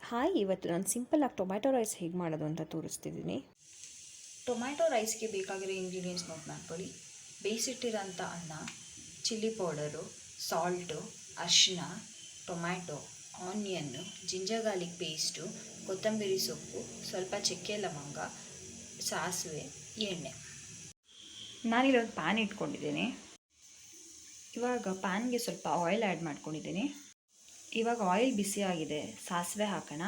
Hi, ಇವತ್ತು ನಾನು ಸಿಂಪಲ್ಲಾಗಿ ಟೊಮ್ಯಾಟೊ ರೈಸ್ ಹೇಗೆ ಮಾಡೋದು ಅಂತ ತೋರಿಸ್ತಿದ್ದೀನಿ. ಟೊಮ್ಯಾಟೊ ರೈಸ್ಗೆ ಬೇಕಾಗಿರೋ ಇಂಗ್ರೀಡಿಯೆಂಟ್ಸ್ ನೋಟ್ ಮಾಡ್ಕೊಳ್ಳಿ. ಬೇಯಿಸಿಟ್ಟಿರೋಂಥ ಅನ್ನ, ಚಿಲ್ಲಿ ಪೌಡರು, ಸಾಲ್ಟು, ಅರಿಶಿನ, tomato, onion, ginger garlic paste, ಕೊತ್ತಂಬರಿ ಸೊಪ್ಪು, ಸ್ವಲ್ಪ ಚಕ್ಕೆ ಲವಂಗ, ಸಾಸಿವೆ, ಎಣ್ಣೆ. ನಾನಿಲ್ಲೊಂದು ಪ್ಯಾನ್ ಇಟ್ಕೊಂಡಿದ್ದೀನಿ. ಇವಾಗ ಪ್ಯಾನ್ಗೆ ಸ್ವಲ್ಪ ಆಯಿಲ್ ಆ್ಯಡ್ ಮಾಡ್ಕೊಂಡಿದ್ದೀನಿ. ಇವಾಗ ಆಯಿಲ್ ಬಿಸಿಯಾಗಿದೆ, ಸಾಸಿವೆ ಹಾಕೋಣ.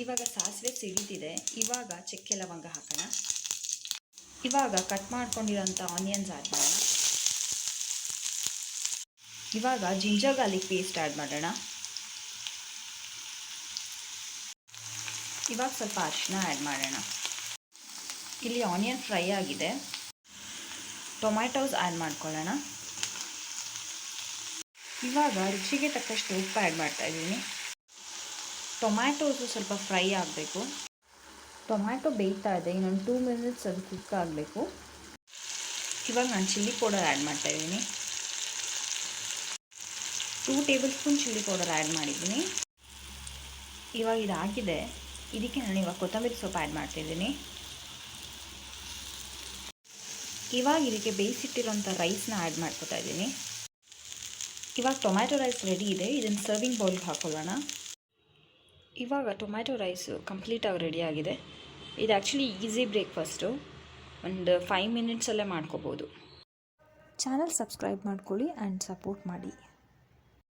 ಇವಾಗ ಸಾಸಿವೆ ಸಿಡಿತಿದೆ. ಇವಾಗ ಚಕ್ಕೆ ಲವಂಗ ಹಾಕೋಣ. ಇವಾಗ ಕಟ್ ಮಾಡ್ಕೊಂಡಿರೋಂಥ ಆನಿಯನ್ಸ್ ಆ್ಯಡ್ ಮಾಡೋಣ. ಇವಾಗ ಜಿಂಜರ್ ಗಾರ್ಲಿಕ್ ಪೇಸ್ಟ್ ಆ್ಯಡ್ ಮಾಡೋಣ. ಇವಾಗ ಸ್ವಲ್ಪ ಅರಿಶಿನ ಆ್ಯಡ್ ಮಾಡೋಣ. ಇಲ್ಲಿ ಆನಿಯನ್ ಫ್ರೈ ಆಗಿದೆ. ಟೊಮ್ಯಾಟೋಸ್ ಆ್ಯಡ್ ಮಾಡ್ಕೊಳ್ಳೋಣ. ಇವಾಗ ರುಚಿಗೆ ತಕ್ಕಷ್ಟು ಉಪ್ಪು ಆ್ಯಡ್ ಮಾಡ್ತಾಯಿದ್ದೀನಿ. ಟೊಮ್ಯಾಟೋಸು ಸ್ವಲ್ಪ ಫ್ರೈ ಆಗಬೇಕು. ಟೊಮ್ಯಾಟೊ ಬೇಯ್ತಾ ಇದೆ, ಇನ್ನೊಂದು 2 ಮಿನಿಟ್ಸ್ ಅದು ಕುಕ್ ಆಗಬೇಕು. ಇವಾಗ ನಾನು ಚಿಲ್ಲಿ ಪೌಡರ್ ಆ್ಯಡ್ ಮಾಡ್ತಾಯಿದ್ದೀನಿ. 2 table spoon chilli powder add ಮಾಡಿದ್ದೀನಿ. ಇವಾಗ ಇದಾಗಿದೆ. ಇದಕ್ಕೆ ನಾನು ಇವಾಗ ಕೊತ್ತಂಬರಿ ಸೊಪ್ಪು ಆ್ಯಡ್ ಮಾಡ್ತಾಯಿದ್ದೀನಿ. ಇವಾಗ ಇದಕ್ಕೆ ಬೇಯಿಸಿಟ್ಟಿರೋಂಥ ರೈಸ್ನ ಆ್ಯಡ್ ಮಾಡ್ಕೊತಾ ಇದ್ದೀನಿ. ಇವಾಗ ಟೊಮ್ಯಾಟೊ ರೈಸ್ ರೆಡಿ ಇದೆ. ಇದನ್ನು ಸರ್ವಿಂಗ್ ಬೌಲ್ಗೆ ಹಾಕೊಳ್ಳೋಣ. ಇವಾಗ ಟೊಮ್ಯಾಟೊ ರೈಸು ಕಂಪ್ಲೀಟಾಗಿ ರೆಡಿಯಾಗಿದೆ. ಇದು ಆ್ಯಕ್ಚುಲಿ ಈಸಿ ಬ್ರೇಕ್ಫಾಸ್ಟು. ಒಂದು 5 ಮಿನಿಟ್ಸಲ್ಲೇ ಮಾಡ್ಕೋಬೋದು. ಚಾನಲ್ ಸಬ್ಸ್ಕ್ರೈಬ್ ಮಾಡ್ಕೊಳ್ಳಿ ಆ್ಯಂಡ್ ಸಪೋರ್ಟ್ ಮಾಡಿ.